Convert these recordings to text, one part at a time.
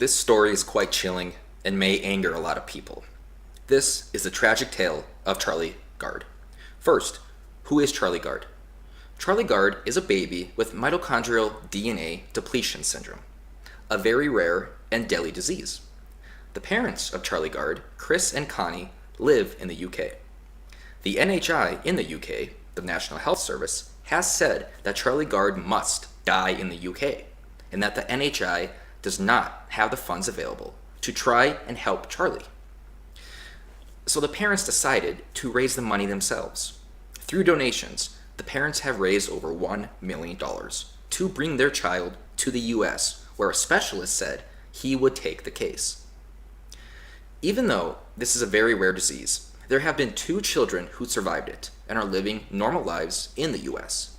This story is quite chilling and may anger a lot of people. This is the tragic tale of Charlie Gard. First, who is Charlie Gard? Charlie Gard is a baby with mitochondrial DNA depletion syndrome, a very rare and deadly disease. The parents of Charlie Gard, Chris and Connie, live in the UK. The NHI in the UK, the National Health Service, has said that Charlie Gard must die in the UK, and that the NHI does not have the funds available to try and help Charlie. So the parents decided to raise the money themselves. Through donations, the parents have raised over $1 million to bring their child to the US, where a specialist said he would take the case. Even though this is a very rare disease, there have been 2 children who survived it and are living normal lives in the US.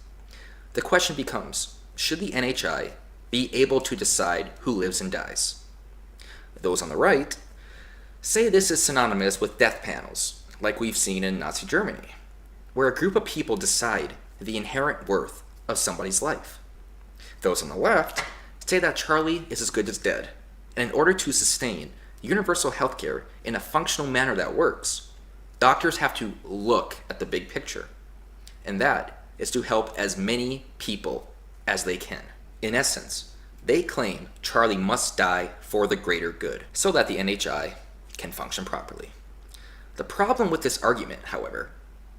The question becomes, should the NHI be able to decide who lives and dies? Those on the right say this is synonymous with death panels, like we've seen in Nazi Germany, where a group of people decide the inherent worth of somebody's life. Those on the left say that Charlie is as good as dead, and in order to sustain universal healthcare in a functional manner that works, doctors have to look at the big picture, and that is to help as many people as they can. In essence, they claim Charlie must die for the greater good, so that the NHI can function properly. The problem with this argument, however,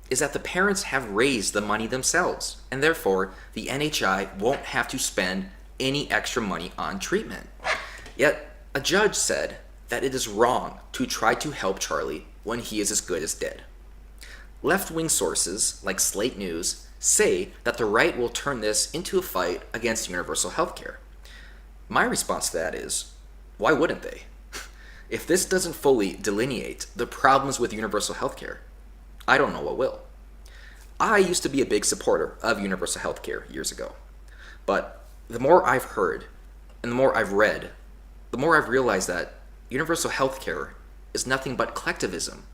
is that the parents have raised the money themselves, and therefore the NHI won't have to spend any extra money on treatment. Yet, a judge said that it is wrong to try to help Charlie when he is as good as dead. Left-wing sources, like Slate News, say that the right will turn this into a fight against universal healthcare. My response to that is, why wouldn't they? If this doesn't fully delineate the problems with universal healthcare, I don't know what will. I used to be a big supporter of universal healthcare years ago, but the more I've heard and the more I've read, the more I've realized that universal healthcare is nothing but collectivism,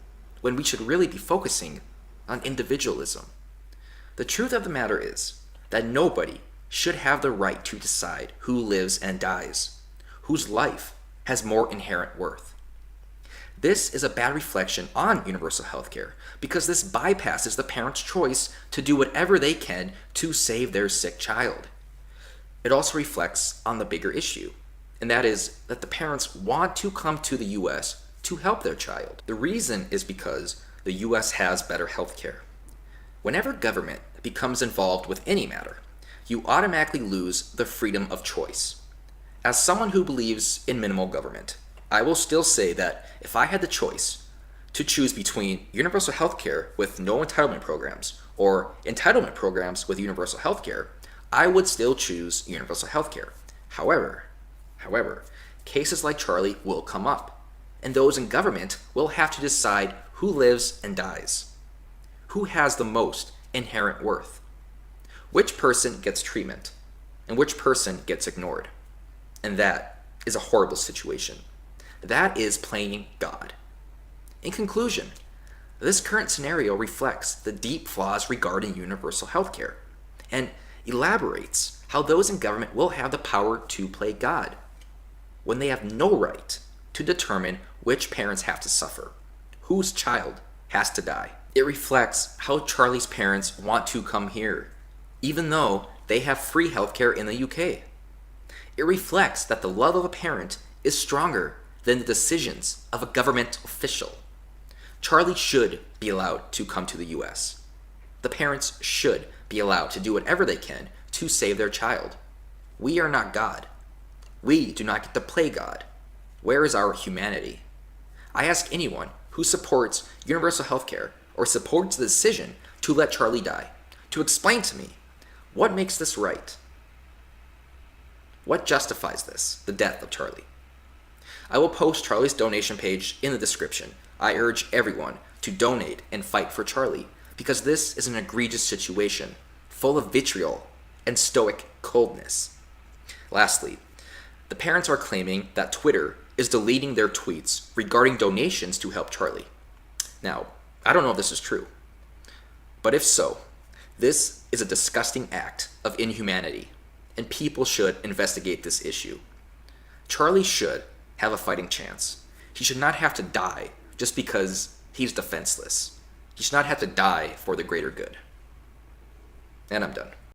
when we should really be focusing on individualism. The truth of the matter is that nobody should have the right to decide who lives and dies, whose life has more inherent worth. This is a bad reflection on universal healthcare because this bypasses the parent's choice to do whatever they can to save their sick child. It also reflects on the bigger issue, and that is that the parents want to come to the US to help their child. The reason is because the US has better healthcare. Whenever government becomes involved with any matter, you automatically lose the freedom of choice. As someone who believes in minimal government, I will still say that if I had the choice to choose between universal healthcare with no entitlement programs or entitlement programs with universal healthcare, I would still choose universal healthcare. However, cases like Charlie will come up, and those in government will have to decide who lives and dies. Who has the most inherent worth? Which person gets treatment, and which person gets ignored? And that is a horrible situation. That is playing God. In conclusion, this current scenario reflects the deep flaws regarding universal healthcare, and elaborates how those in government will have the power to play God, when they have no right to determine which parents have to suffer, whose child has to die. It reflects how Charlie's parents want to come here, even though they have free healthcare in the UK. It reflects that the love of a parent is stronger than the decisions of a government official. Charlie should be allowed to come to the US. The parents should be allowed to do whatever they can to save their child. We are not God. We do not get to play God. Where is our humanity? I ask anyone who supports universal healthcare or supports the decision to let Charlie die to explain to me what makes this right. What justifies this, the death of Charlie? I will post Charlie's donation page in the description. I urge everyone to donate and fight for Charlie because this is an egregious situation full of vitriol and stoic coldness. Lastly, the parents are claiming that Twitter is deleting their tweets regarding donations to help Charlie. Now, I don't know if this is true, but if so, this is a disgusting act of inhumanity, and people should investigate this issue. Charlie should, have a fighting chance. He should not have to die just because he's defenseless. He should not have to die for the greater good. And I'm done.